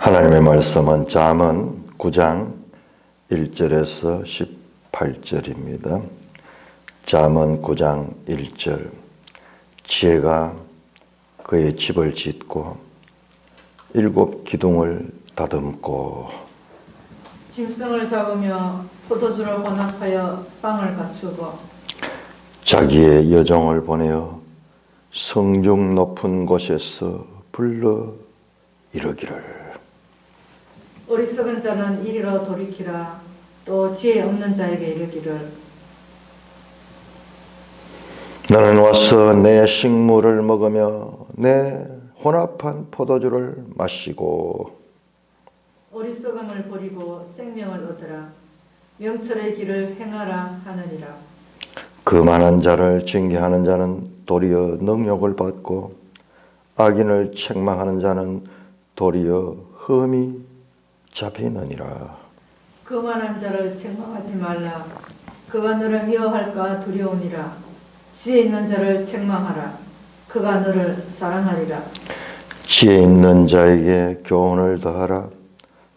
하나님의 말씀은 잠언 9장 1절에서 18절입니다. 잠언 9장 1절. 지혜가 그의 집을 짓고 7 기둥을 다듬고 짐승을 잡으며 포도주를 혼합하여 쌍을 갖추고 자기의 여종을 보내어 성중 높은 곳에서 불러 이르기를 어리석은 자는 이리로 돌이키라. 또 지혜 없는 자에게 이르기를 너는 와서 내 식물을 먹으며 내 혼합한 포도주를 마시고 어리석음을 버리고 생명을 얻으라. 명철의 길을 행하라 하느니라. 거만한 자를 징계하는 자는 도리어 능욕을 받고 악인을 책망하는 자는 도리어 흠이 잡히느니라. 거만한 자를 책망하지 말라. 그가 너를 미워할까 두려우니라. 지혜 있는 자를 책망하라. 그가 너를 사랑하리라. 지혜 있는 자에게 교훈을 더하라.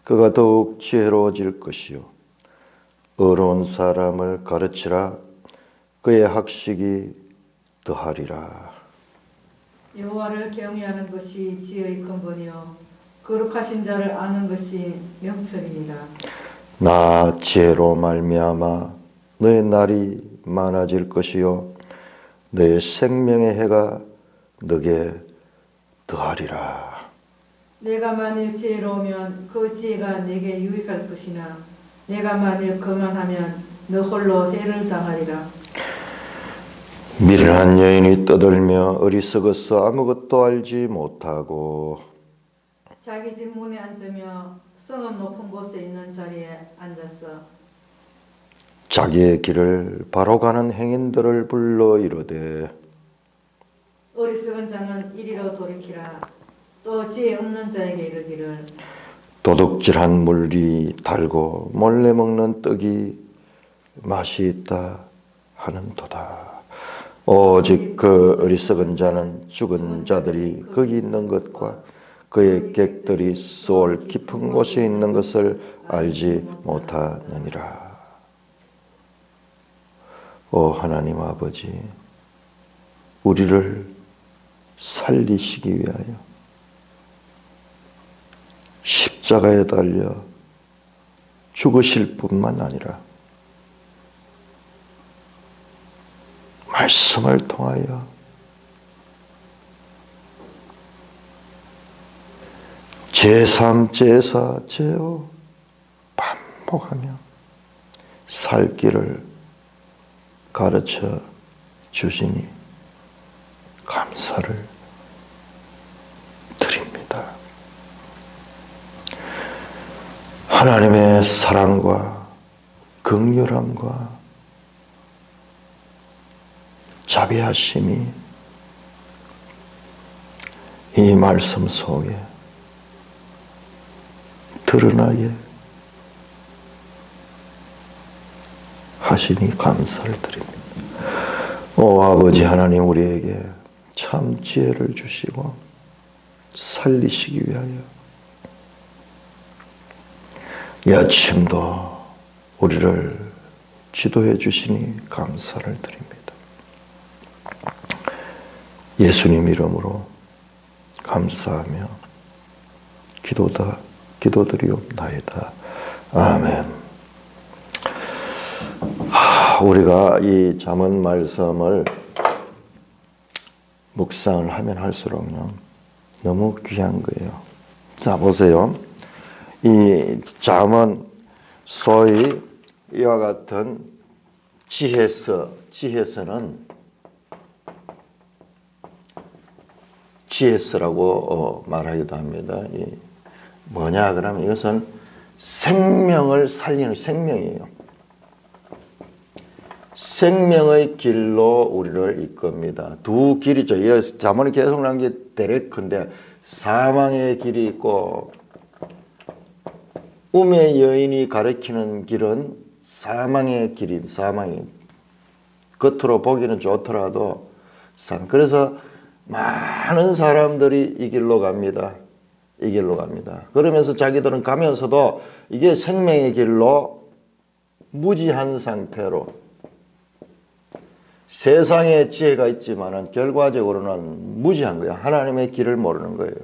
그가 더욱 지혜로워질 것이요 어려운 사람을 가르치라. 그의 학식이 더하리라. 여호와를 경외하는 것이 지혜의 근본이요 거룩하신 자를 아는 것이 명철이니라. 나 지혜로 말미암아 너의 날이 많아질 것이요 너의 생명의 해가 너게 더하리라. 내가 만일 지혜로우면 그 지혜가 내게 유익할 것이나 내가 만일 거만하면 너 홀로 해를 당하리라. 미련한 여인이 떠들며 어리석어서 아무것도 알지 못하고 자기 집 문에 앉으며 성읍 높은 곳에 있는 자리에 앉았어. 자기의 길을 바로 가는 행인들을 불러 이르되 어리석은 자는 이리로 돌이키라. 또 지혜 없는 자에게 이르기를 도둑질한 물이 달고 몰래 먹는 떡이 맛이 있다 하는도다. 오직 그 어리석은 자는 죽은 자들이 거기 있는 것과 그의 객들이 소울 깊은 곳에 있는 것을 알지 못하느니라. 오 하나님 아버지, 우리를 살리시기 위하여 십자가에 달려 죽으실 뿐만 아니라 말씀을 통하여 제3, 제4, 제5 반복하며 살 길을 가르쳐 주시니 감사를 드립니다. 하나님의 사랑과 긍휼함과 자비하심이 이 말씀 속에 드러나게 하시니 감사를 드립니다. 오 아버지 하나님, 우리에게 참 지혜를 주시고 살리시기 위하여 이 아침도 우리를 지도해 주시니 감사를 드립니다. 예수님 이름으로 감사하며 기도드리옵나이다. 아멘. 우리가 이 잠언 말씀을 묵상을 하면 할수록요 너무 귀한 거예요. 자 보세요. 이 잠언 소위 이와 같은 지혜서라고 말하기도 합니다. 뭐냐 그러면 이것은 생명을 살리는 생명이에요. 생명의 길로 우리를 이끕니다. 두 길이죠. 이 잠언이 계속 나온 게 데레크인데 사망의 길이 있고 우매 여인이 가리키는 길은 사망의 길입니다. 사망이 겉으로 보기는 좋더라도 그래서 많은 사람들이 이 길로 갑니다. 이 길로 갑니다. 그러면서 자기들은 가면서도 이게 생명의 길로 무지한 상태로 세상에 지혜가 있지만은 결과적으로는 무지한 거예요. 하나님의 길을 모르는 거예요.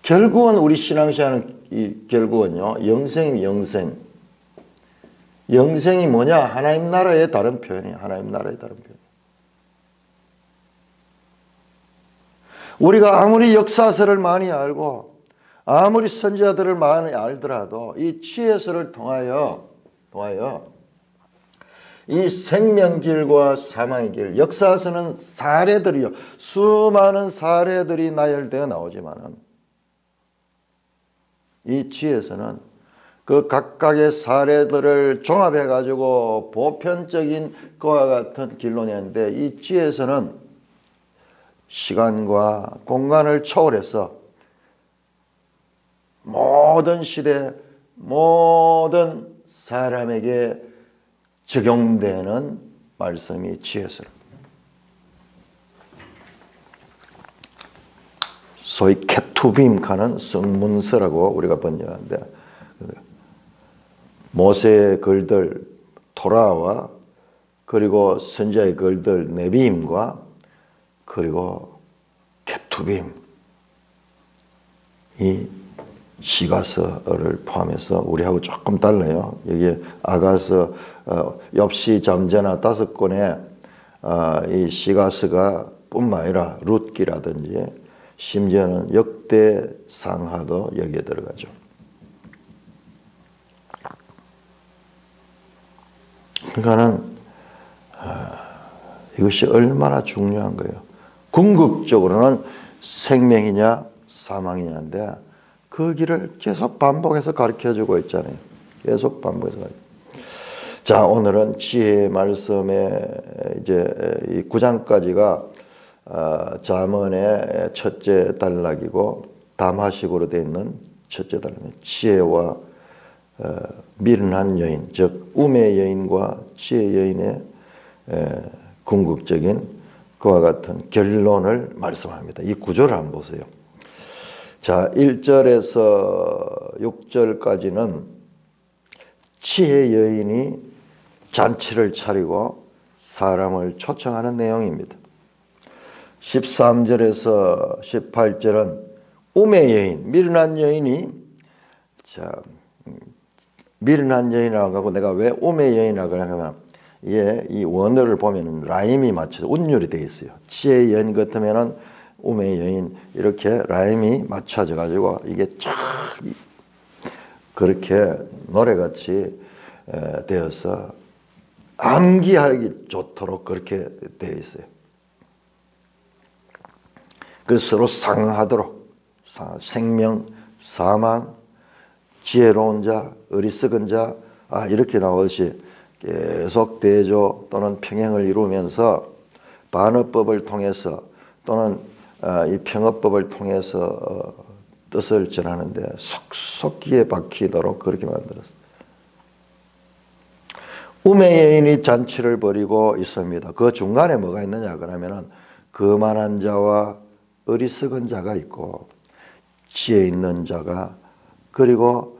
결국은 우리 신앙생활은 결국은요, 영생이 영생. 영생이 뭐냐? 하나님 나라의 다른 표현이에요. 하나님 나라의 다른 표현. 우리가 아무리 역사서를 많이 알고 아무리 선지자들을 많이 알더라도 이 지혜서를 통하여 이 생명길과 사망의 길, 역사서는 사례들이요, 수많은 사례들이 나열되어 나오지만은 이 지혜서는 그 각각의 사례들을 종합해 가지고 보편적인 그와 같은 길로 내는데, 이 지혜서는 시간과 공간을 초월해서 모든 시대, 모든 사람에게 적용되는 말씀이 지혜서랍니다. 소위 케투빔카는 성문서라고 우리가 번역하는데, 모세의 글들 토라와 그리고 선지자의 글들 네비임과 그리고 케투빔, 이 시가서를 포함해서 우리하고 조금 달라요. 여기 아가서, 엽시, 잠재나 5권의 이 시가서가 뿐만 아니라 룻기라든지 심지어는 역대상하도 여기에 들어가죠. 그러니까는 이것이 얼마나 중요한 거예요. 궁극적으로는 생명이냐 사망이냐인데 그 길을 계속 반복해서 가르쳐주고 있잖아요. 계속 반복해서 가르쳐. 자, 오늘은 지혜의 말씀에 이제 이 9장까지가 잠언의 첫째 단락이고 담화식으로 되어 있는 첫째 단락. 지혜와 미련한 여인, 즉 우매 여인과 지혜 여인의 궁극적인 그와 같은 결론을 말씀합니다. 이 구조를 한번 보세요. 자, 1절에서 6절까지는 지혜 여인이 잔치를 차리고 사람을 초청하는 내용입니다. 13절에서 18절은 우매 여인, 미련한 여인이, 자, 미련한 여인이라고 하고 내가 왜 우매 여인이라고 하냐면, 이 원어를 보면 라임이 맞춰서 운율이 되어 있어요. 지혜 여인 같으면은 우매 여인, 이렇게 라임이 맞춰져 가지고 이게 쫙 그렇게 노래같이 되어서 암기하기 좋도록 그렇게 되어 있어요. 그래서 서로 상하도록, 생명, 사망, 지혜로운 자, 어리석은 자, 이렇게 나오듯이 계속 대조 또는 평행을 이루면서 반어법을 통해서 또는 이 평어법을 통해서 뜻을 전하는데 속속 귀에 박히도록 그렇게 만들었어요. 우매 여인이 잔치를 벌이고 있습니다. 그 중간에 뭐가 있느냐 그러면은 거만한 자와 어리석은 자가 있고 지혜 있는 자가, 그리고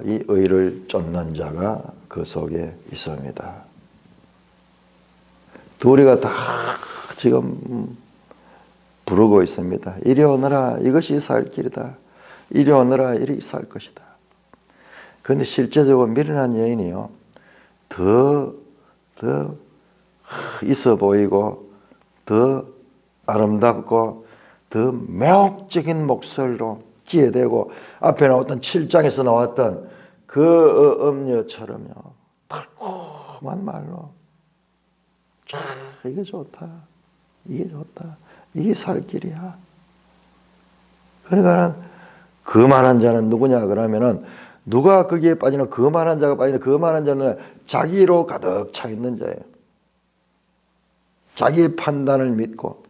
이 의를 쫓는 자가 그 속에 있습니다. 둘이가 다 지금 부르고 있습니다. 이리 오너라, 이것이 살 길이다. 이리 오너라, 이리 살 것이다. 그런데 실제적으로 미련한 여인이요, 더 있어 보이고 더 아름답고 더 매혹적인 목소리로 기회되고, 앞에 나왔던 7장에서 나왔던 그 음녀처럼요, 달콤한 말로 이게 좋다, 이게 좋다, 이게 살 길이야. 그러니까 거만한 자는 누구냐 그러면은, 누가 거기에 빠지는, 거만한 자가 빠지는, 거만한 자는 자기로 가득 차 있는 자예요. 자기의 판단을 믿고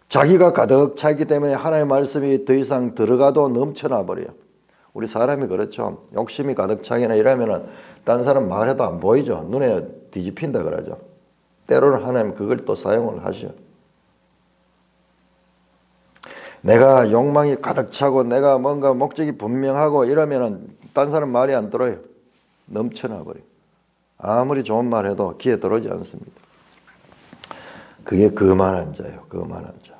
자기가 가득 차 있기 때문에 하나님의 말씀이 더 이상 들어가도 넘쳐나 버려요. 우리 사람이 그렇죠. 욕심이 가득 차거나 이러면은 다른 사람 말해도 안 보이죠. 눈에 뒤집힌다 그러죠. 때로는 하나님 그걸 또 사용을 하셔. 내가 욕망이 가득 차고 내가 뭔가 목적이 분명하고 이러면은 딴 사람 말이 안 들어요. 넘쳐나 버려요. 아무리 좋은 말 해도 귀에 들어오지 않습니다. 그게 거만한 자예요. 거만한 자.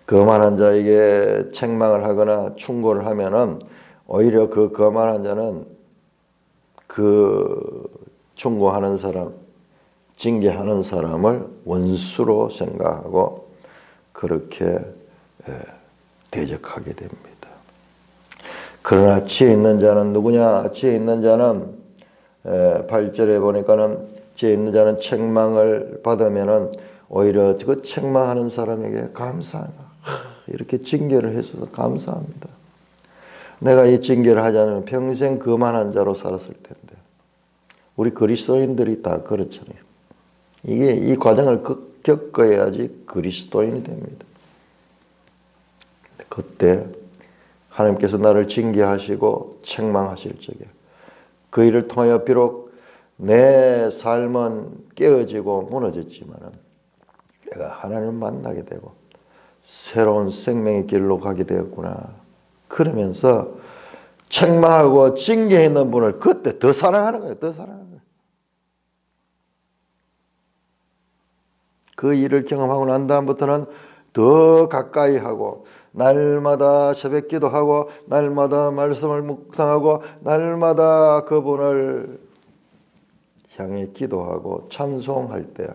거만한 자에게 책망을 하거나 충고를 하면은 오히려 그 거만한 자는 그 충고하는 사람, 징계하는 사람을 원수로 생각하고 그렇게 대적하게 됩니다. 그러나 지혜 있는 자는 누구냐? 지혜 있는 자는 8절에 보니까는 지혜 있는 자는 책망을 받으면은 오히려 그 책망하는 사람에게 감사합니다. 이렇게 징계를 해줘서 감사합니다. 내가 이 징계를 하지 않으면 평생 거만한 자로 살았을 텐데. 우리 그리스도인들이 다 그렇잖아요. 이게 이 과정을 겪어야지 그리스도인이 됩니다. 그때 하나님께서 나를 징계하시고 책망하실 적에 그 일을 통하여 비록 내 삶은 깨어지고 무너졌지만 내가 하나님을 만나게 되고 새로운 생명의 길로 가게 되었구나. 그러면서 책망하고 징계했는 분을 그때 더 사랑하는 거예요. 더 사랑하는 거예요. 그 일을 경험하고 난 다음부터는 더 가까이 하고 날마다 새벽 기도하고 날마다 말씀을 묵상하고 날마다 그분을 향해 기도하고 찬송할 때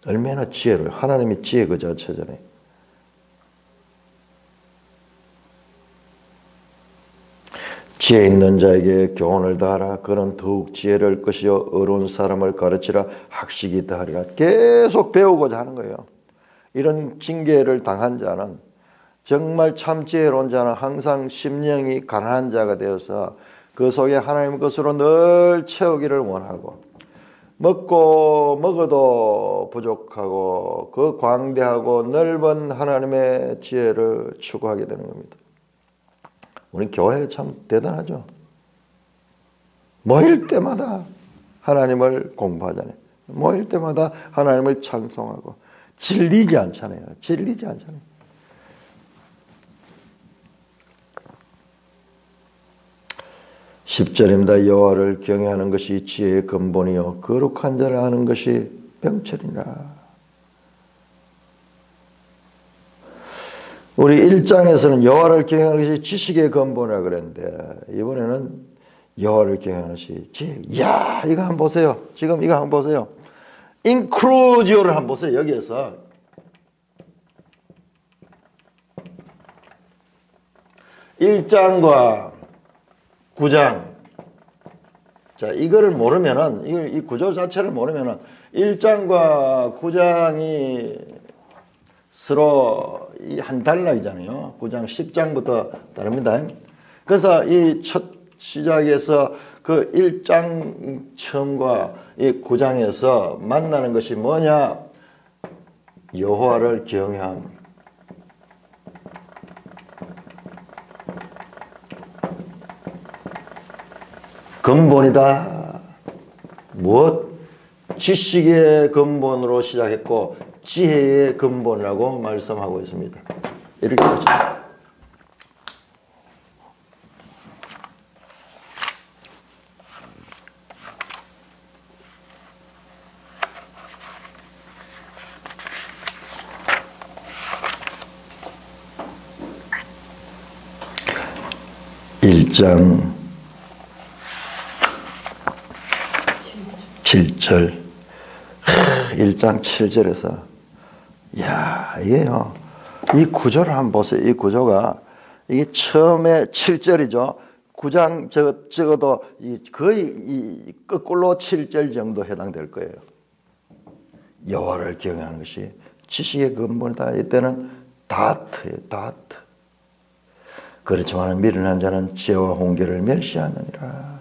얼마나 지혜로워요. 하나님의 지혜 그 자체잖아요. 지혜 있는 자에게 교훈을 다하라. 그는 더욱 지혜를 얻을 것이요 어려운 사람을 가르치라. 학식이 다하리라. 계속 배우고자 하는 거예요. 이런 징계를 당한 자는 정말 참 지혜로운 자는 항상 심령이 가난한 자가 되어서 그 속에 하나님 것으로 늘 채우기를 원하고 먹고 먹어도 부족하고 그 광대하고 넓은 하나님의 지혜를 추구하게 되는 겁니다. 우리 교회 참 대단하죠. 모일 때마다 하나님을 공부하잖아요. 모일 때마다 하나님을 찬송하고 질리지 않잖아요. 질리지 않잖아요. (10절입니다) 여호와를 경외하는 것이 지혜의 근본이요 거룩한 자를 아는 것이 병철이라. 우리 1장에서는 여호와를 경외하는 것이 지식의 근본이라 그랬는데 이번에는 여호와를 경외하는 것이 지혜. 이야, 이거 한번 보세요. 지금 이거 한번 보세요. 인크루지오를 한번 보세요. 여기에서 1장과 9장. 자, 이거를 모르면은, 이 구조 자체를 모르면은 1장과 9장이 서로 한 단락이잖아요. 9장 10장부터 다릅니다. 그래서 이 첫 시작에서 그 1장 처음과 이 9장에서 만나는 것이 뭐냐? 여호와를 경외함. 근본이다. 무엇? 지식의 근본으로 시작했고 지혜의 근본이라고 말씀하고 있습니다. 이렇게 보죠. (1장) 7절 1장 7절에서 야, 이게요. 이 구조를 한번 보세요. 이 구조가 이게 처음에 7절이죠. 9장 적어도 거의 이 거꾸로 7절 정도 해당될 거예요. 여호와를 경외하는 것이 지식의 근본이다. 이때는 다트예요. 다트. 그렇지만 미련한 자는 지혜와 훈계를 멸시하느니라.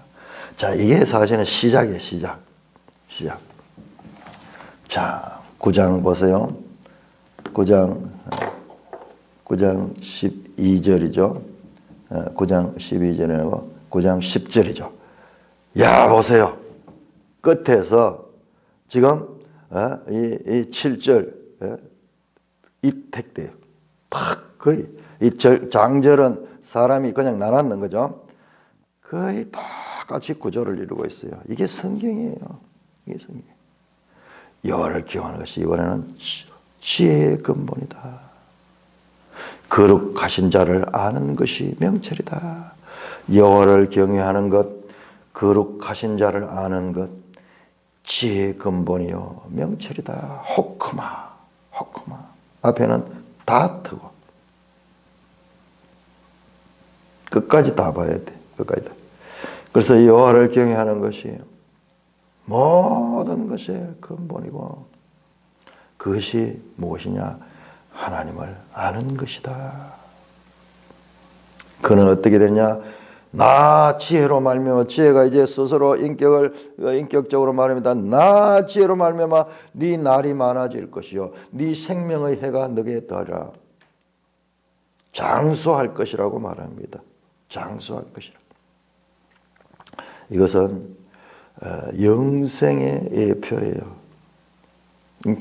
자, 이게 사실은 시작이에요. 시작. 자, 9장 보세요. 9장 12절이죠. 9장 12절이고 9장 10절이죠. 야, 보세요. 끝에서 지금 이 7절 이택돼요. 탁 거의 장절은 사람이 그냥 나눴는 거죠. 거의 똑같이 구조를 이루고 있어요. 이게 성경이에요. 이게 성경. 여호와를 기억하는 것이 이번에는 지혜의 근본이다. 거룩하신 자를 아는 것이 명철이다. 여호와를 경외하는 것, 거룩하신 자를 아는 것, 지혜의 근본이요 명철이다. 호크마. 앞에는 다 트고 끝까지 다 봐야 돼. 끝까지 다. 그래서 여호와를 경외하는 것이 모든 것의 근본이고, 그것이 무엇이냐? 하나님을 아는 것이다. 그는 어떻게 되냐? 나 지혜로 말미암아, 지혜가 이제 스스로 인격적으로 말합니다. 나 지혜로 말미암아 네 날이 많아질 것이요 네 생명의 해가 너게 더하리라. 장수할 것이라고 말합니다. 장수할 것이라. 이것은 영생의 예표예요.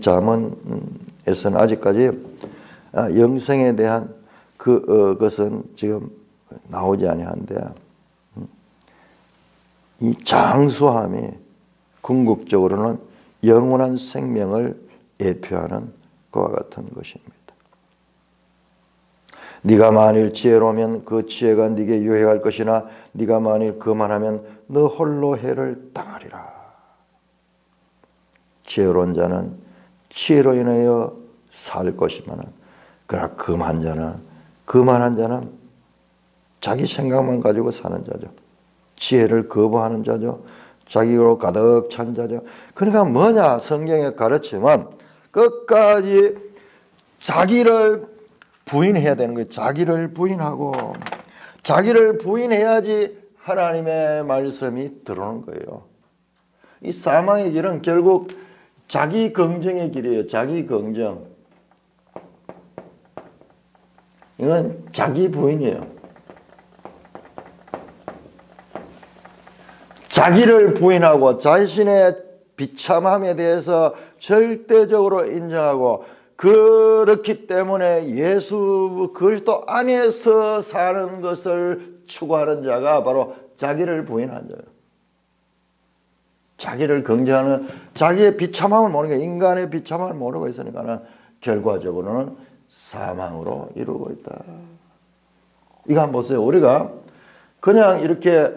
잠언에서는 아직까지 영생에 대한 그것은 지금 나오지 아니한데, 이 장수함이 궁극적으로는 영원한 생명을 예표하는 것과 같은 것입니다. 네가 만일 지혜로우면 그 지혜가 네게 유익할 것이나 네가 만일 그만하면 너 홀로 해를 당하리라. 지혜로운 자는 지혜로 인하여 살 것이면, 그러나 그만한 자는 자기 생각만 가지고 사는 자죠. 지혜를 거부하는 자죠. 자기로 가득 찬 자죠. 그러니까 뭐냐? 성경에 가르치면 끝까지 자기를 부인해야 되는 거예요. 자기를 부인하고, 자기를 부인해야지 하나님의 말씀이 들어오는 거예요. 이 사망의 길은 결국 자기 긍정의 길이에요. 자기 긍정. 이건 자기 부인이에요. 자기를 부인하고 자신의 비참함에 대해서 절대적으로 인정하고, 그렇기 때문에 예수 그리스도 안에서 사는 것을 추구하는 자가 바로 자기를 부인한 자예요. 자기를 긍정하는, 자기의 비참함을 모르는 게, 인간의 비참함을 모르고 있으니까 결과적으로는 사망으로 이루고 있다. 이거 한번 보세요. 우리가 그냥 이렇게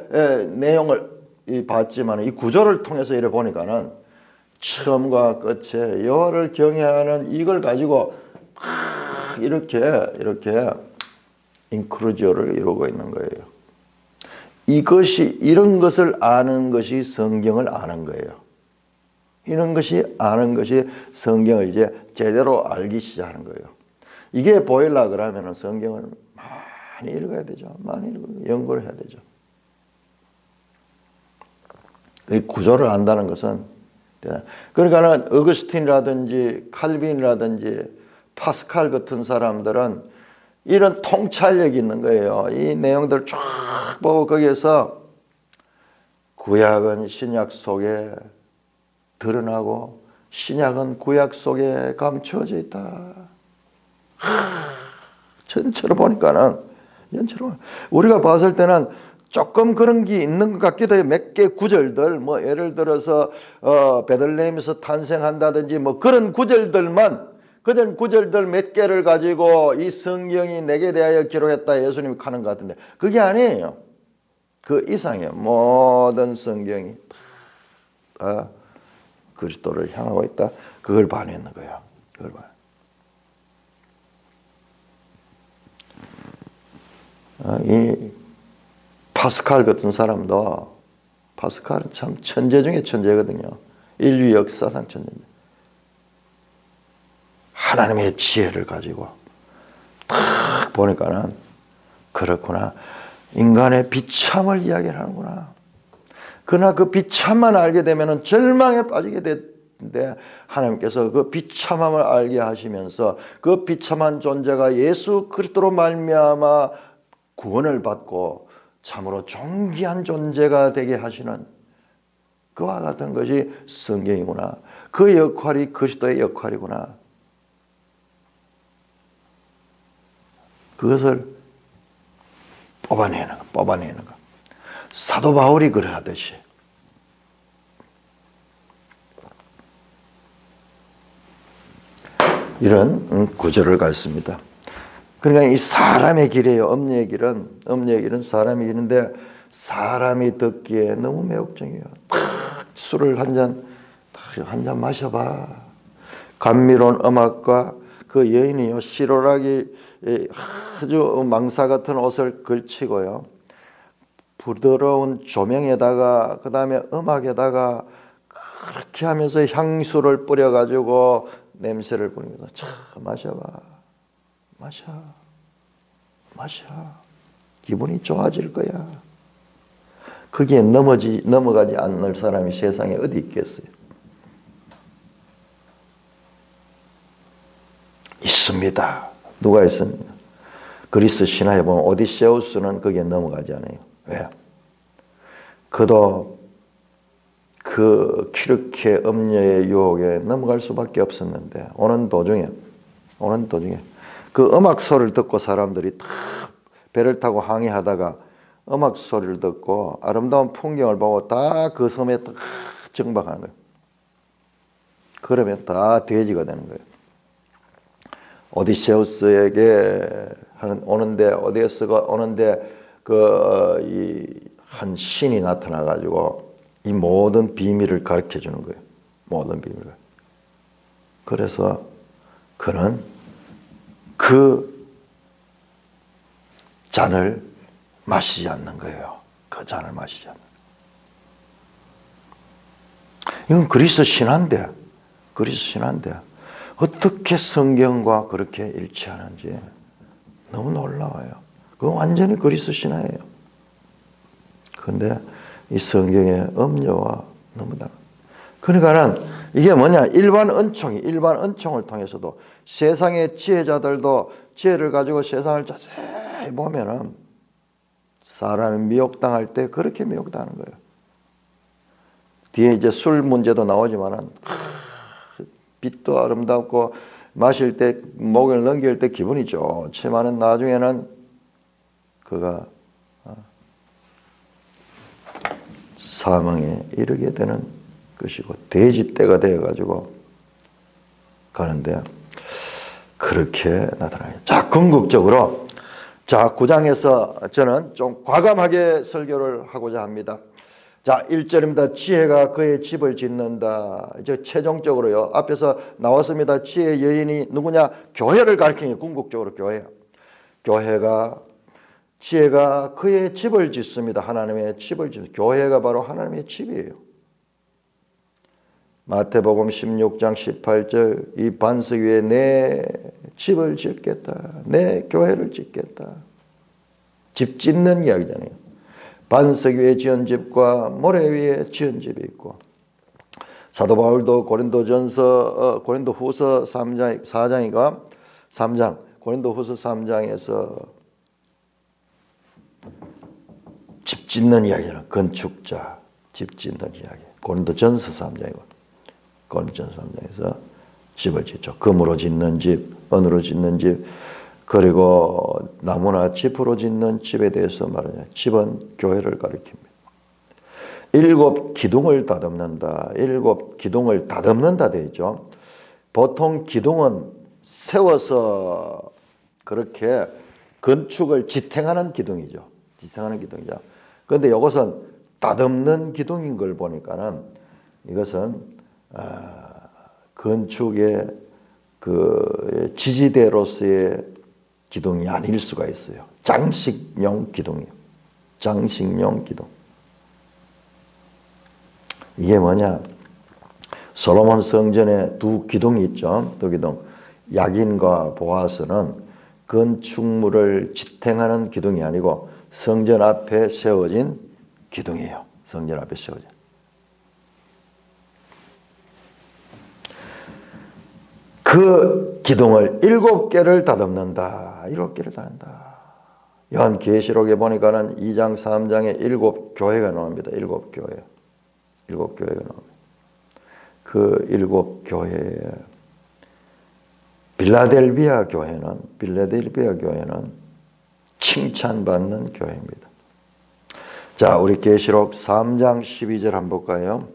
내용을 봤지만 이 구조를 통해서 이래 보니까는 처음과 끝에 여호와를 경외하는 이걸 가지고 이렇게 인크루지오를 이루고 있는 거예요. 이런 것을 아는 것이 성경을 아는 거예요. 이런 것이 아는 것이 성경을 이제 제대로 알기 시작하는 거예요. 이게 보이려 그러면 성경을 많이 읽어야 되죠. 많이 읽고 연구를 해야 되죠. 이 구조를 안다는 것은, 그러니까는 어거스틴이라든지 칼빈이라든지 파스칼 같은 사람들은 이런 통찰력이 있는 거예요. 이 내용들 쫙 보고 거기에서 구약은 신약 속에 드러나고 신약은 구약 속에 감추어져 있다. 전체로 보니까는, 우리가 봤을 때는 조금 그런 게 있는 것 같기도 해요. 몇 개 구절들, 뭐 예를 들어서 베들레헴에서 탄생한다든지 뭐 그런 구절들만, 그런 구절들 몇 개를 가지고 이 성경이 내게 대하여 기록했다 예수님이 하는 것 같은데, 그게 아니에요. 그 이상이에요. 모든 성경이 다 그리스도를 향하고 있다. 그걸 반했는 거예요. 그걸 이 파스칼 같은 사람도, 파스칼은 참 천재 중에 천재거든요. 인류 역사상 천재입니다. 하나님의 지혜를 가지고 딱 보니까는, 그렇구나, 인간의 비참을 이야기를 하는구나. 그러나 그 비참만 알게 되면 절망에 빠지게 되는데, 하나님께서 그 비참함을 알게 하시면서 그 비참한 존재가 예수 그리스도로 말미암아 구원을 받고 참으로 존귀한 존재가 되게 하시는 그와 같은 것이 성경이구나. 그 역할이 그리스도의 역할이구나. 그것을 뽑아내는 거. 사도 바울이 그래 하듯이. 이런 구절을 갖습니다. 그러니까 이 사람의 길이에요. 엄리의 길은 사람의 길인데 사람이 듣기에 너무 매혹적이에요. 술을 한 잔 마셔봐. 감미로운 음악과 그 여인이요, 시로라기 아주 망사 같은 옷을 걸치고요, 부드러운 조명에다가 그 다음에 음악에다가 그렇게 하면서 향수를 뿌려가지고 냄새를 뿌리면서 참 마셔봐. 마셔. 기분이 좋아질 거야. 거기에 넘어가지 않을 사람이 세상에 어디 있겠어요? 있습니다. 누가 있습니까? 그리스 신화에 보면 오디세우스는 거기에 넘어가지 않아요. 왜? 그도 그 키르케 음녀의 유혹에 넘어갈 수밖에 없었는데 오는 도중에 그 음악 소리를 듣고 사람들이 다 배를 타고 항해하다가 음악 소리를 듣고 아름다운 풍경을 보고 다 그 섬에 다 정박하는 거예요. 그러면 다 돼지가 되는 거예요. 오디세우스에게 오디세우스가 오는데 한 신이 나타나 가지고 이 모든 비밀을 가르쳐 주는 거예요. 모든 비밀을. 그래서 그는 그 잔을 마시지 않는 거예요. 그 잔을 마시지 않는 거예요. 이건 그리스 신화인데 어떻게 성경과 그렇게 일치하는지 너무 놀라워요. 그건 완전히 그리스 신화예요. 그런데 이 성경의 음료와 너무 달라요. 그러니까는 이게 뭐냐? 일반 은총을 통해서도 세상의 지혜자들도 지혜를 가지고 세상을 자세히 보면은 사람이 미혹당할 때 그렇게 미혹당하는 거예요. 뒤에 이제 술 문제도 나오지만은 빛도 아름답고 마실 때 목을 넘길 때 기분이 좋지만은 나중에는 그가 사망에 이르게 되는 것이고 돼지떼가 되어가지고 가는데 그렇게 나타나요. 자, 궁극적으로 9장에서 저는 좀 과감하게 설교를 하고자 합니다. 자, 1절입니다. 지혜가 그의 집을 짓는다. 이제 최종적으로요. 앞에서 나왔습니다. 지혜 여인이 누구냐? 교회를 가리키는 궁극적으로 교회예요. 지혜가 그의 집을 짓습니다. 하나님의 집을 짓습니다. 교회가 바로 하나님의 집이에요. 마태복음 16장 18절 이 반석 위에 내 집을 짓겠다. 내 교회를 짓겠다. 집 짓는 이야기잖아요. 반석 위에 지은 집과 모래 위에 지은 집이 있고 사도 바울도 고린도후서 3장에서 집 짓는 이야기는 건축자, 집 짓는 이야기. 고린도전서 3장이고 고린도전서 3장에서 집을 짓죠. 금으로 짓는 집, 은으로 짓는 집, 그리고 나무나 짚으로 짓는 집에 대해서 말하냐. 집은 교회를 가리킵니다. 7 기둥을 다듬는다. 7 기둥을 다듬는다 되어 있죠. 보통 기둥은 세워서 그렇게 건축을 지탱하는 기둥이죠. 그런데 이것은 다듬는 기둥인 걸 보니까는 이것은 건축의 그 지지대로서의 기둥이 아닐 수가 있어요. 장식용 기둥이에요. 장식용 기둥. 이게 뭐냐? 솔로몬 성전에 2 기둥이 있죠. 2 기둥. 야긴과 보아스는 건축물을 지탱하는 기둥이 아니고 성전 앞에 세워진 기둥이에요. 성전 앞에 세워진. 그 기둥을 7개를 다듬는다. 7개를 다듬는다. 요한계시록에 보니까는 2장 3장에 7 교회가 나옵니다. 7 교회. 7 교회가 나옵니다. 그 7 교회에 빌라델비아 교회는 칭찬받는 교회입니다. 자, 우리 계시록 3장 12절 한번 볼까요?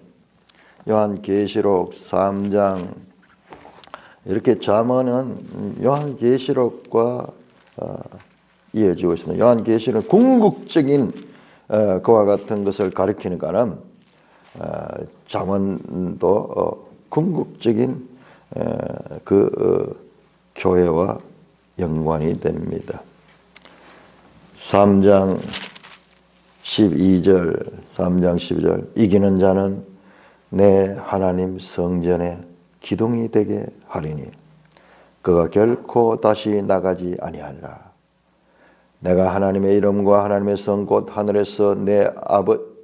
요한계시록 3장, 이렇게 잠언은 요한계시록과 이어지고 있습니다. 요한계시록 궁극적인 그와 같은 것을 가리키니까는 잠언도 궁극적인 교회와 연관이 됩니다. 3장 12절 이기는 자는 내 하나님 성전에 기둥이 되게 하리니 그가 결코 다시 나가지 아니하리라. 내가 하나님의 이름과 하나님의 성 곧 하늘에서 내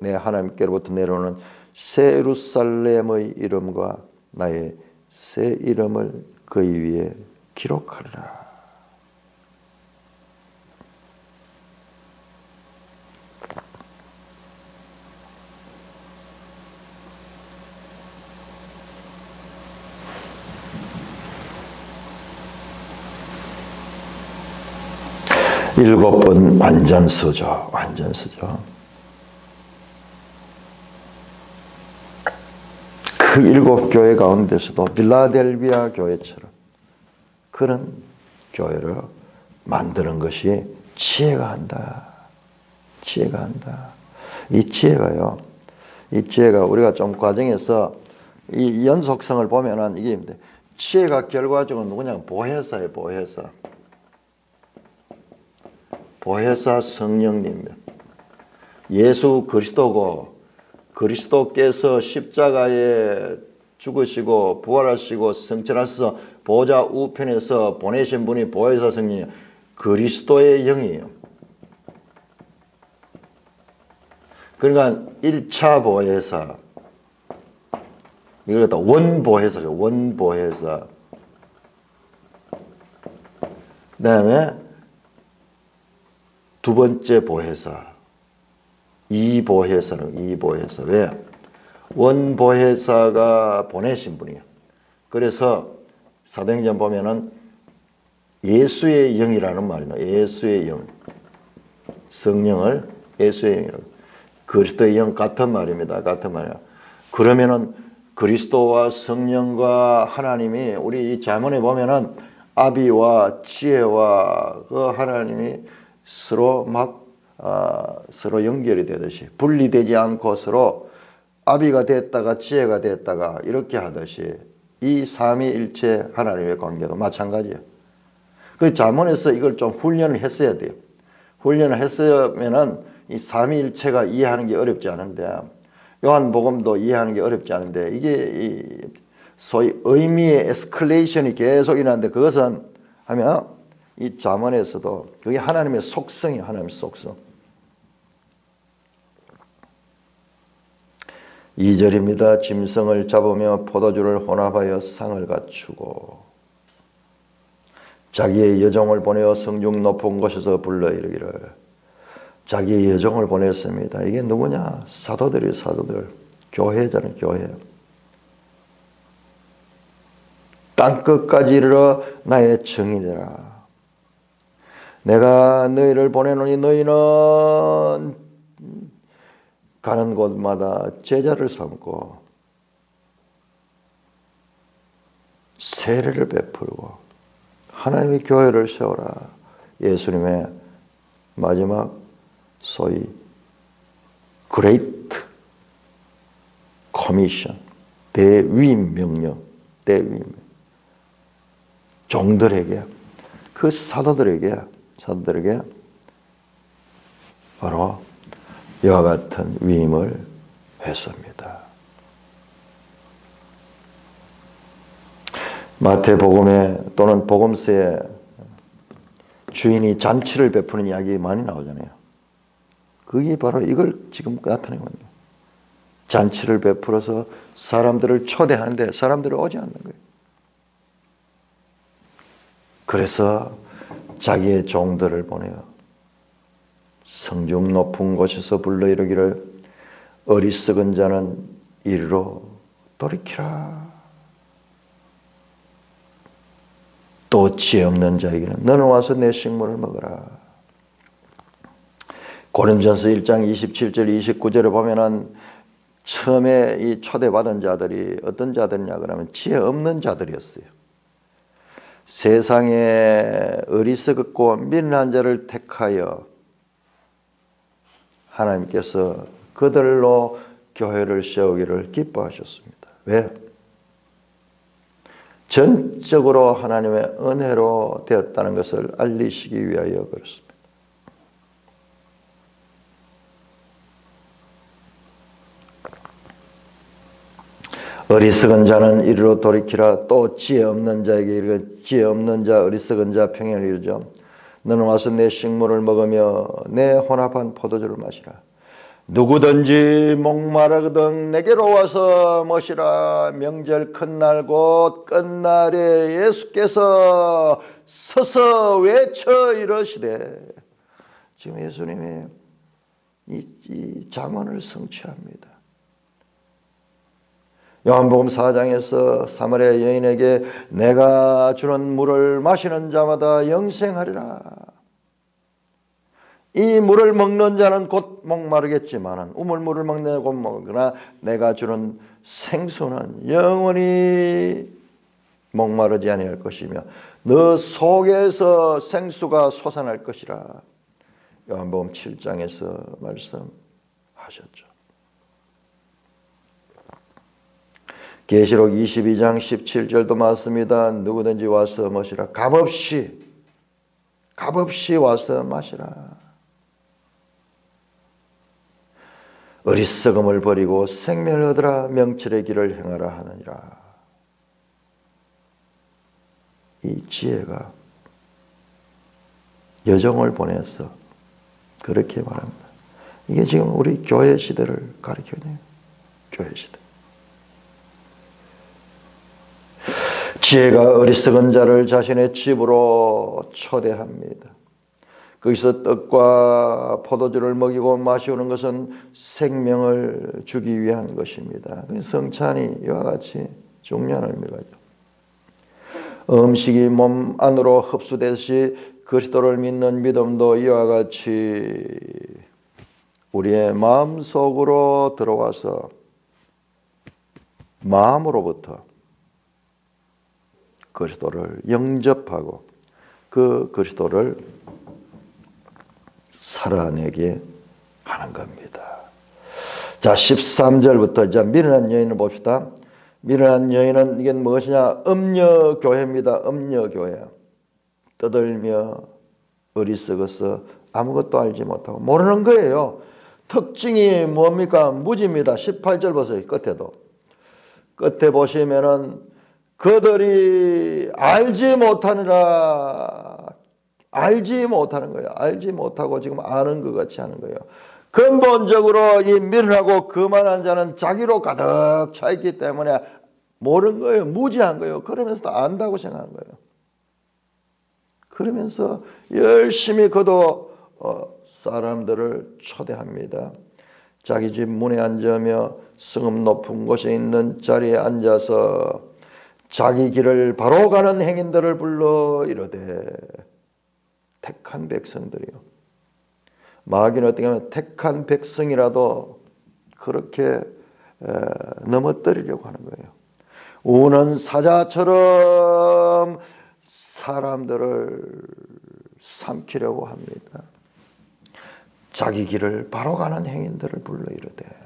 하나님께로부터 내려오는 새 예루살렘의 이름과 나의 새 이름을 그의 위에 기록하리라. 일곱 번 완전서죠. 그 일곱 교회 가운데서도 빌라델비아 교회처럼 그런 교회를 만드는 것이 지혜가 한다. 이 지혜가 우리가 좀 과정에서 이 연속성을 보면은 이게 지혜가 결과적으로 누구냐? 보혜사예요. 보혜사 성령님, 예수 그리스도고 그리스도께서 십자가에 죽으시고 부활하시고 성천하셔서 보좌 우편에서 보내신 분이 보혜사 성령이에요. 그리스도의 영이에요. 그러니까 1차 보혜사, 이걸 갖다 원보혜사죠. 원보혜사. 그 다음에 두 번째 보혜사, 이보혜사. 왜? 원보혜사가 보내신 분이에요. 그래서 사도행전 보면은 예수의 영이라는 말이에요. 예수의 영. 성령을 예수의 영이라고. 그리스도의 영 같은 말입니다. 그러면은 그리스도와 성령과 하나님이 우리 이 잠언에 보면은 아비와 지혜와 그 하나님이 서로 서로 연결이 되듯이 분리되지 않고 서로 아비가 됐다가 지혜가 됐다가 이렇게 하듯이 이 삼위일체 하나님의 관계도 마찬가지예요. 그 잠언에서 이걸 좀 훈련을 했어야 돼요. 훈련을 했으면은 이 삼위일체가 이해하는 게 어렵지 않은데, 요한복음도 이해하는 게 어렵지 않은데, 이게 소위 의미의 에스컬레이션이 계속 일어나는데, 그것은 하면 이 잠언에서도 그게 하나님의 속성이에요. 하나님의 속성. 2절입니다. 짐승을 잡으며 포도주를 혼합하여 상을 갖추고 자기의 여종을 보내어 성중 높은 곳에서 불러 이르기를. 자기의 여종을 보냈습니다. 이게 누구냐? 사도들. 교회잖아요. 교회. 땅끝까지 이르러 나의 증인이라. 내가 너희를 보내노니 너희는 가는 곳마다 제자를 삼고 세례를 베풀고 하나님의 교회를 세워라. 예수님의 마지막 소위 그레이트 커미션, 대위임 명령, 종들에게, 그 사도들에게 바로 이와 같은 위임을 했습니다. 마태복음에 또는 복음서에 주인이 잔치를 베푸는 이야기 많이 나오잖아요. 그게 바로 이걸 지금 나타내고 있는 거예요. 잔치를 베풀어서 사람들을 초대하는데 사람들이 오지 않는 거예요. 그래서 자기의 종들을 보내어 성중 높은 곳에서 불러 이르기를 어리석은 자는 이리로 돌이키라. 또 지혜 없는 자에게는 너는 와서 내 식물을 먹어라. 고린전서 1장 27절 29절에 보면은 처음에 이 초대받은 자들이 어떤 자들이냐 그러면 지혜 없는 자들이었어요. 세상에 어리석고 미련한 자를 택하여 하나님께서 그들로 교회를 세우기를 기뻐하셨습니다. 왜? 전적으로 하나님의 은혜로 되었다는 것을 알리시기 위하여 그렇습니다. 어리석은 자는 이리로 돌이키라. 또 지혜 없는 자에게 이르되 지혜 없는 자 어리석은 자 평행을 이루죠. 너는 와서 내 식물을 먹으며 내 혼합한 포도주를 마시라. 누구든지 목마르거든 내게로 와서 마시라. 명절 큰날 곧 끝날에 예수께서 서서 외쳐 이르시되, 지금 예수님이 이 잠언을 성취합니다. 요한복음 4장에서 사마리아 여인에게 내가 주는 물을 마시는 자마다 영생하리라. 이 물을 먹는 자는 곧 목마르겠지만 우물물을 먹는 자는 곧 먹으나 내가 주는 생수는 영원히 목마르지 아니할 것이며 너 속에서 생수가 솟아날 것이라. 요한복음 7장에서 말씀하셨죠. 계시록 22장 17절도 맞습니다. 누구든지 와서 마시라. 값없이 와서 마시라. 어리석음을 버리고 생명을 얻으라. 명철의 길을 행하라 하느니라. 이 지혜가 여종을 보내서 그렇게 말합니다. 이게 지금 우리 교회 시대를 가리켜요. 교회 시대. 지혜가 어리석은 자를 자신의 집으로 초대합니다. 거기서 떡과 포도주를 먹이고 마시는 것은 생명을 주기 위한 것입니다. 성찬이 이와 같이 중요한 의미가 있죠. 음식이 몸 안으로 흡수되듯이 그리스도를 믿는 믿음도 이와 같이 우리의 마음속으로 들어와서 마음으로부터 그리스도를 영접하고 그 그리스도를 살아내게 하는 겁니다. 자, 13절부터 이제 미련한 여인을 봅시다. 미련한 여인은 이게 무엇이냐? 음녀교회입니다. 음녀교회. 떠들며 어리석어서 아무것도 알지 못하고 모르는 거예요. 특징이 뭡니까? 무지입니다. 18절 보세요. 끝에 보시면은 그들이 알지 못하느라, 알지 못하는 거예요. 알지 못하고 지금 아는 것 같이 하는 거예요. 근본적으로 이 미련하고 거만한 자는 자기로 가득 차 있기 때문에 모르는 거예요. 무지한 거예요. 그러면서도 안다고 생각하는 거예요. 그러면서 열심히 그도 사람들을 초대합니다. 자기 집 문에 앉으며 성읍 높은 곳에 있는 자리에 앉아서 자기 길을 바로 가는 행인들을 불러 이르되, 택한 백성들이요. 마귀는 어떻게 하면 택한 백성이라도 그렇게 넘어뜨리려고 하는 거예요. 우는 사자처럼 사람들을 삼키려고 합니다. 자기 길을 바로 가는 행인들을 불러 이르되,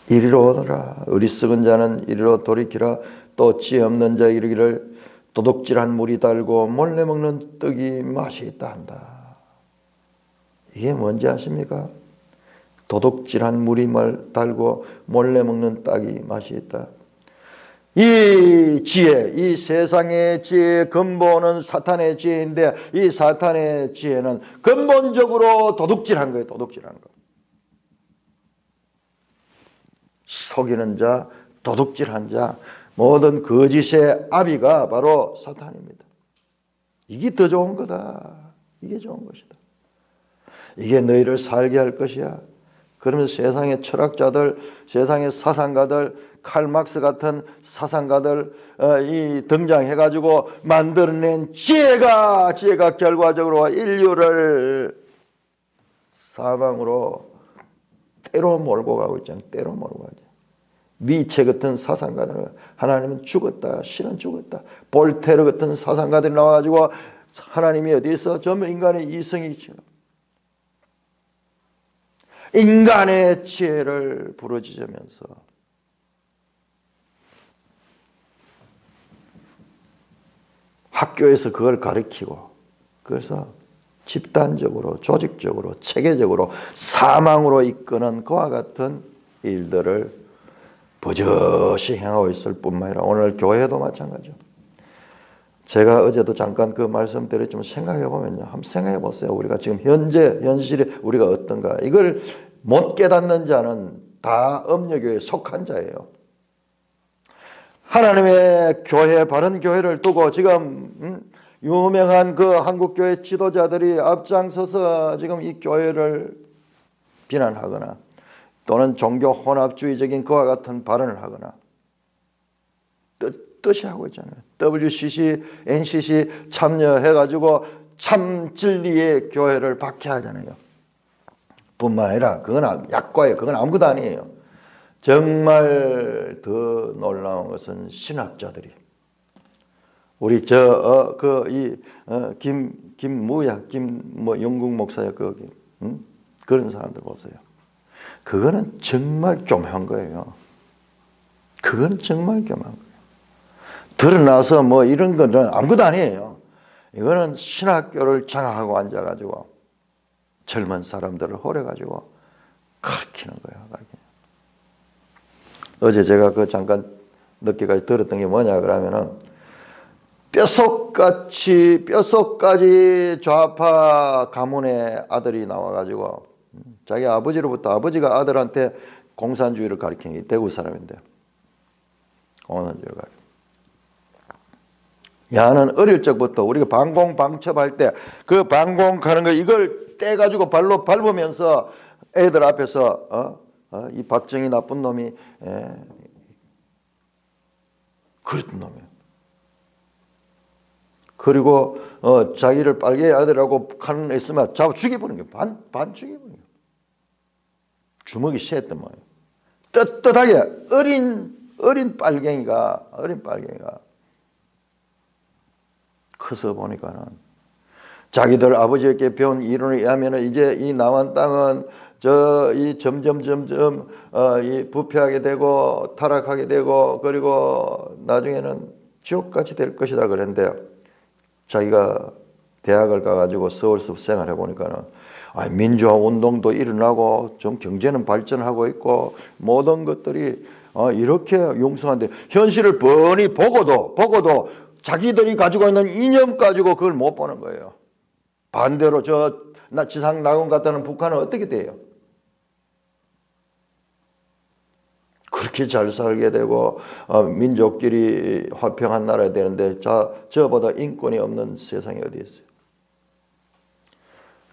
이리로 오너라. 어리석은 자는 이리로 돌이키라. 또 지혜 없는 자 이르기를 도둑질한 물이 달고 몰래 먹는 떡이 맛이 있다 한다. 이게 뭔지 아십니까? 도둑질한 물이 달고 몰래 먹는 떡이 맛이 있다. 이 지혜, 이 세상의 지혜의 근본은 사탄의 지혜인데, 이 사탄의 지혜는 근본적으로 도둑질한 거예요. 도둑질한 거. 속이는 자, 도둑질한 자, 모든 거짓의 아비가 바로 사탄입니다. 이게 더 좋은 거다. 이게 좋은 것이다. 이게 너희를 살게 할 것이야. 그러면서 세상의 철학자들, 세상의 사상가들, 칼막스 같은 사상가들 이 등장해가지고 만들어낸 지혜가 결과적으로 인류를 사망으로 때로 몰고 가고 있잖아요. 때로 몰고 가죠. 니체 같은 사상가들, 하나님은 죽었다, 신은 죽었다. 볼테르 같은 사상가들이 나와가지고 하나님이 어디 있어? 전부 인간의 이성이 있죠. 인간의 지혜를 부르짖으면서 학교에서 그걸 가르치고, 그래서 집단적으로, 조직적으로, 체계적으로 사망으로 이끄는 그와 같은 일들을 버젓이 행하고 있을 뿐만 아니라 오늘 교회도 마찬가지죠. 제가 어제도 잠깐 그 말씀 드렸지만 생각해 보면요. 한번 생각해 보세요. 우리가 지금 현실이 우리가 어떤가. 이걸 못 깨닫는 자는 다 음녀교회에 속한 자예요. 하나님의 교회, 바른 교회를 두고 지금 유명한 그 한국교회 지도자들이 앞장서서 지금 이 교회를 비난하거나 또는 종교 혼합주의적인 그와 같은 발언을 하거나 뜻이 하고 있잖아요. WCC, NCC 참여해가지고 참 진리의 교회를 박해하잖아요. 뿐만 아니라 그건 약과예요. 그건 아무것도 아니에요. 정말 더 놀라운 것은 신학자들이 우리 영국 목사야 그런 사람들 보세요. 그거는 정말 교묘한 거예요. 그건 정말 교묘한 거예요. 드러나서 뭐 이런 거는 아무것도 아니에요. 이거는 신학교를 장악하고 앉아가지고 젊은 사람들을 호려가지고 가르치는 거예요. 어제 제가 그 잠깐 늦게까지 들었던 게 뭐냐 그러면은 뼛속까지 좌파 가문의 아들이 나와가지고 자기 아버지로부터 아버지가 아들한테 공산주의를 가르친 게 대구 사람인데 공산주의를 가르쳐. 야는 어릴 적부터 우리가 방공방첩할 때 그 방공하는 거 이걸 떼가지고 발로 밟으면서 애들 앞에서 이 박정희 나쁜 놈이 그랬던 놈이에요. 그리고 자기를 빨개 아들하고 칼을 있으면 잡아 죽여버리는 거예요. 반 죽여버리는 거예요. 주먹이 셌던 거예요. 떳떳하게 어린 빨갱이가 커서 보니까는 자기들 아버지에게 배운 이론에 의하면 이제 이 남한 땅은 이 점점 이 부패하게 되고 타락하게 되고 그리고 나중에는 지옥같이 될 것이다 그랬는데요. 자기가 대학을 가가지고 서울서 생활해 보니까는 민주화 운동도 일어나고 좀 경제는 발전하고 있고 모든 것들이 이렇게 용성한데 현실을 뻔히 보고도 자기들이 가지고 있는 이념 가지고 그걸 못 보는 거예요. 반대로 지상 낙원 같다는 북한은 어떻게 돼요? 그렇게 잘 살게 되고 민족끼리 화평한 나라야 되는데 저보다 인권이 없는 세상이 어디 있어요?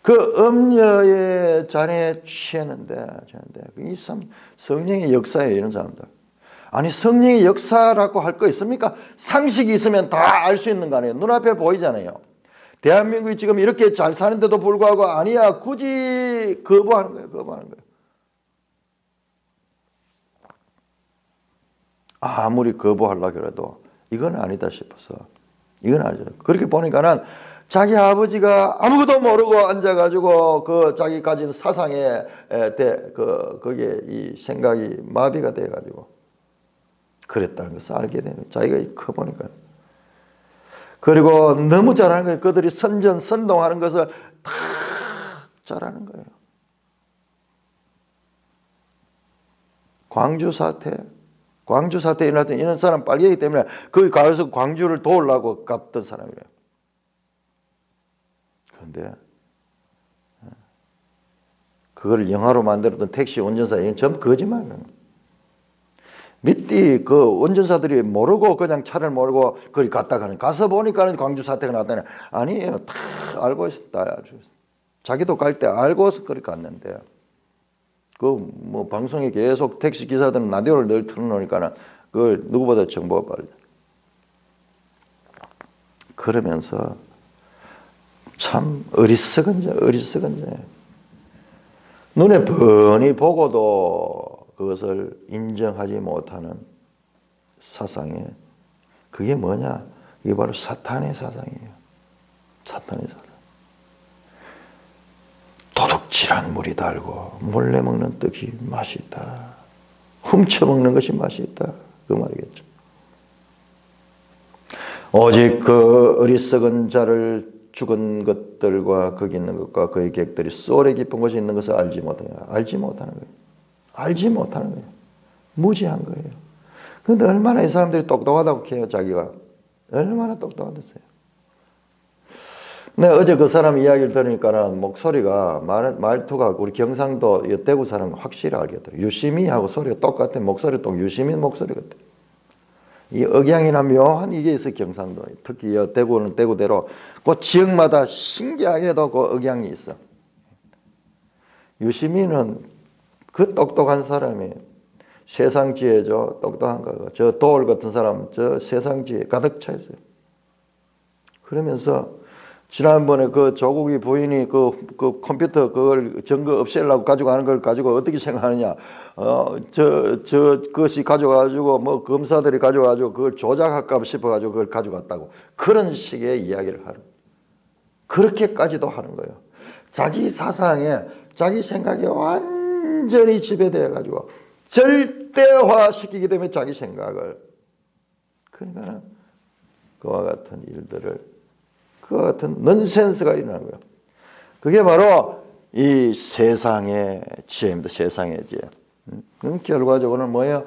그 음녀의 잔에 취했는데 이 성령의 역사예요. 이런 사람들. 아니 성령의 역사라고 할 거 있습니까? 상식이 있으면 다 알 수 있는 거 아니에요. 눈앞에 보이잖아요. 대한민국이 지금 이렇게 잘 사는데도 불구하고 아니야 굳이 거부하는 거예요. 아무리 거부하려고 해도 이건 아니다 싶어서 이건 아니죠. 그렇게 보니까는 자기 아버지가 아무것도 모르고 앉아가지고 그 자기 가진 사상에 거기에 이 생각이 마비가 돼가지고 그랬다는 것을 알게 되는 거예요. 자기가 커 보니까. 그리고 너무 잘하는 거예요. 그들이 선동하는 것을 다 잘하는 거예요. 광주 사태 일어날 때 이런 사람 빨개기 때문에 거기 가서 광주를 도우려고 갔던 사람이에요. 그런데 그걸 영화로 만들었던 택시 운전사 이건 전부 거짓말이에요. 밑에 그 운전사들이 모르고 그냥 차를 모르고 거기 갔다 가는 가서 보니까 광주 사태가 났다니 아니에요. 다 알고 있었다. 자기도 갈 때 알고서 거기 갔는데 그 뭐 방송에 계속 택시 기사들은 라디오를 늘 틀어놓으니까는 그걸 누구보다 정보가 빠르죠. 그러면서 참 어리석은 자. 눈에 뻔히 보고도 그것을 인정하지 못하는 사상에 그게 뭐냐? 이게 바로 사탄의 사상이에요. 사탄의 사상. 도둑질한 물이 달고 몰래 먹는 떡이 맛이 있다. 훔쳐 먹는 것이 맛이 있다. 그 말이겠죠. 오직 그 어리석은 자를 죽은 것들과 거기 있는 것과 그의 객들이 쏠에 깊은 곳에 있는 것을 알지 못하는 거예요. 알지 못하는 거예요. 무지한 거예요. 그런데 얼마나 이 사람들이 똑똑하다고 해요. 자기가 얼마나 똑똑하겠어요. 내가 어제 그 사람 이야기를 들으니까는 목소리가 말투가 우리 경상도 대구 사람 확실히 알겠더라고요. 유시민하고 소리가 똑같아. 목소리 또 유시민 목소리 같아. 이 억양이나 묘한 이게 있어요. 경상도 특히 대구는 대구대로 그 지역마다 신기하게도 그 억양이 있어. 유시민은 그 똑똑한 사람이 세상지혜죠. 똑똑한 거. 저 도울 같은 사람 저 세상지혜 가득 차 있어요. 그러면서 지난번에 그 조국이 부인이 그 컴퓨터 그걸 증거 없애려고 가져가는 걸 가지고 어떻게 생각하느냐. 그것이 가져가지고 뭐 검사들이 가져가지고 그걸 조작할까 싶어가지고 그걸 가져갔다고. 그런 식의 이야기를 하는. 그렇게까지도 하는 거예요. 자기 사상에, 자기 생각에 완전히 지배되어가지고 절대화 시키기 때문에 자기 생각을. 그러니까 그와 같은 일들을 그와 같은 넌센스가 일어나는 거예요. 그게 바로 이 세상의 지혜입니다. 세상의 지혜. 결과적으로는 뭐예요?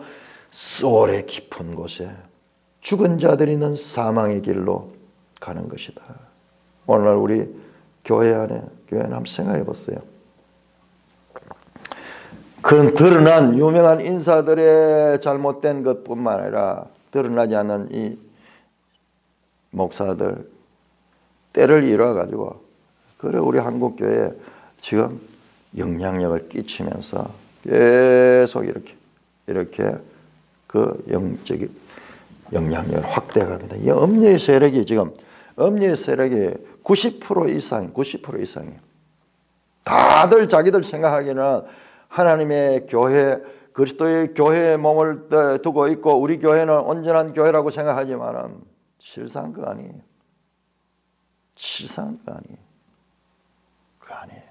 쏠의 깊은 곳에 죽은 자들이 있는 사망의 길로 가는 것이다. 오늘날 우리 교회 안에 한번 생각해 보세요. 그 드러난 유명한 인사들의 잘못된 것뿐만 아니라 드러나지 않는 이 목사들 때를 이뤄가지고 그래 우리 한국교회에 지금 영향력을 끼치면서 계속 이렇게 그 영적인 영향력을 확대합니다. 이 엄녀의 세력이 지금 엄녀의 세력이 90% 이상이에요. 다들 자기들 생각하기는 하나님의 교회 그리스도의 교회에 몸을 두고 있고 우리 교회는 온전한 교회라고 생각하지만은 실상 그거 아니에요. 실상 그거 아니에요.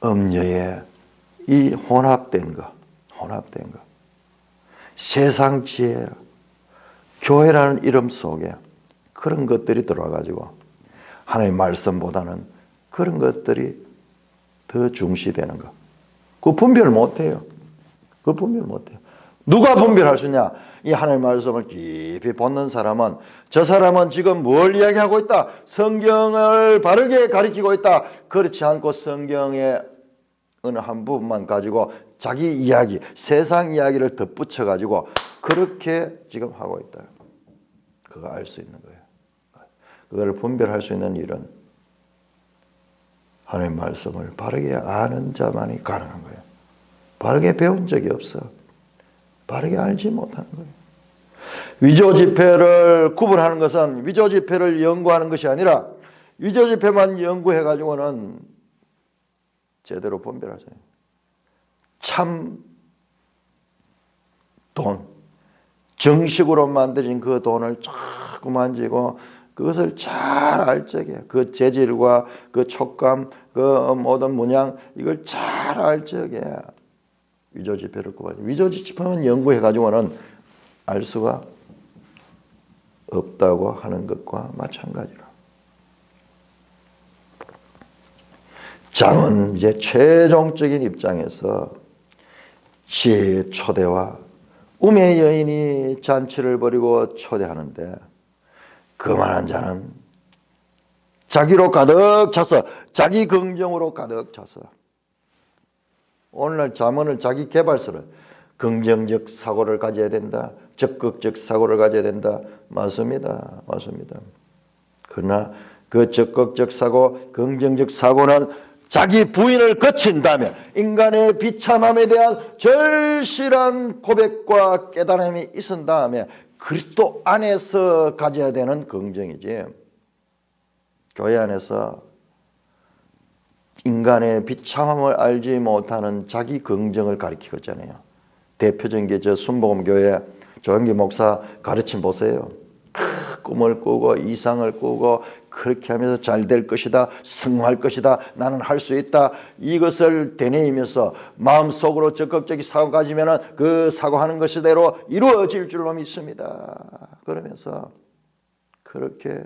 엄녀의 이 혼합된 거 세상 지혜 교회라는 이름 속에 그런 것들이 들어와가지고 하나님의 말씀보다는 그런 것들이 더 중시되는 거. 그 분별을 못해요. 누가 분별할 수 있냐? 이 하나님의 말씀을 깊이 본는 사람은 저 사람은 지금 뭘 이야기하고 있다? 성경을 바르게 가리키고 있다. 그렇지 않고 성경의 어느 한 부분만 가지고 자기 이야기, 세상 이야기를 덧붙여 가지고 그렇게 지금 하고 있다. 그거 알 수 있는 거예요. 그걸 분별할 수 있는 일은 하나님의 말씀을 바르게 아는 자만이 가능한 거예요. 바르게 배운 적이 없어. 바르게 알지 못하는 거예요. 위조 지폐를 구분하는 것은 위조 지폐를 연구하는 것이 아니라 위조 지폐만 연구해 가지고는 제대로 분별하세요. 참 돈, 정식으로 만들어진 그 돈을 자꾸 만지고 그것을 잘 알 적에 그 재질과 그 촉감, 그 모든 문양 이걸 잘 알 적에 위조 지폐를 구하죠. 위조 지폐만 연구해 가지고는 알 수가 없다고 하는 것과 마찬가지로. 장은 이제 최종적인 입장에서 지혜의 초대와 우매 여인이 잔치를 벌이고 초대하는데 그만한 자는 자기로 가득 차서 자기 긍정으로 가득 차서 오늘날 잠언을 자기 개발서를 긍정적 사고를 가져야 된다. 적극적 사고를 가져야 된다. 맞습니다. 그러나 그 적극적 사고, 긍정적 사고는 자기 부인을 거친 다음에 인간의 비참함에 대한 절실한 고백과 깨달음이 있은 다음에 그리스도 안에서 가져야 되는 긍정이지, 교회 안에서 인간의 비참함을 알지 못하는 자기 긍정을 가리키고 있잖아요. 대표적인 게 저 순복음교회 조영기 목사 가르침 보세요. 꿈을 꾸고 이상을 꾸고 그렇게 하면서 잘 될 것이다, 승화할 것이다, 나는 할 수 있다, 이것을 되뇌이면서 마음속으로 적극적인 사고 가지면은 그 사고하는 것대로 이루어질 줄로 믿습니다. 그러면서 그렇게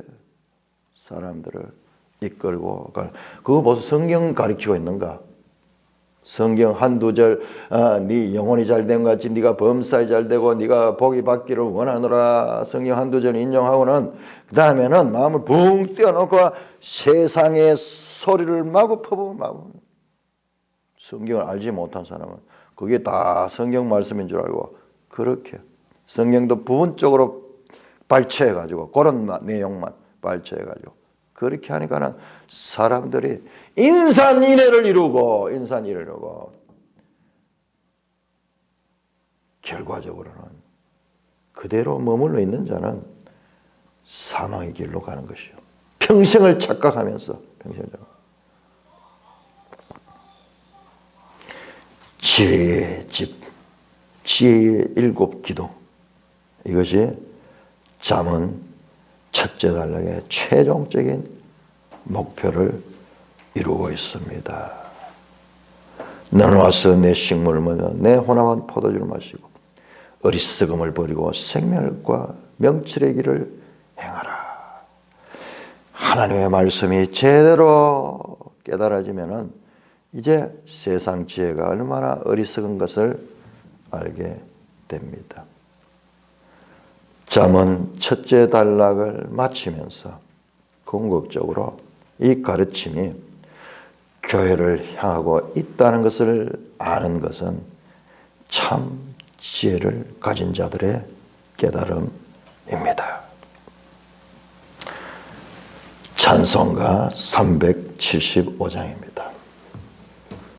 사람들을 이끌고, 그거 벌써 성경 가르치고 있는가? 성경 한두 절, 네 영혼이 잘된 것 같이 네가 범사에 잘되고 네가 복이 받기를 원하노라, 성경 한두 절 인용하고는 그 다음에는 마음을 붕 띄워놓고 세상의 소리를 마구 퍼부으면 마구, 성경을 알지 못한 사람은 그게 다 성경 말씀인 줄 알고 그렇게 성경도 부분적으로 발췌해가지고 그런 내용만 발췌해가지고 그렇게 하니까는 사람들이 인산인해를 이루고 결과적으로는 그대로 머물러 있는 자는 사망의 길로 가는 것이요, 평생을 착각하면서 지혜의 집, 지혜의 7 기도, 이것이 잠언 첫째 단락의 최종적인 목표를 이루고 있습니다. 너는 와서 내 식물을 먹어 내 혼합한 포도주를 마시고 어리석음을 버리고 생명과 명철의 길을 행하라. 하나님의 말씀이 제대로 깨달아지면은 이제 세상 지혜가 얼마나 어리석은 것을 알게 됩니다. 잠언 첫째 단락을 마치면서 궁극적으로 이 가르침이 교회를 향하고 있다는 것을 아는 것은 참 지혜를 가진 자들의 깨달음입니다. 찬송가 375장입니다.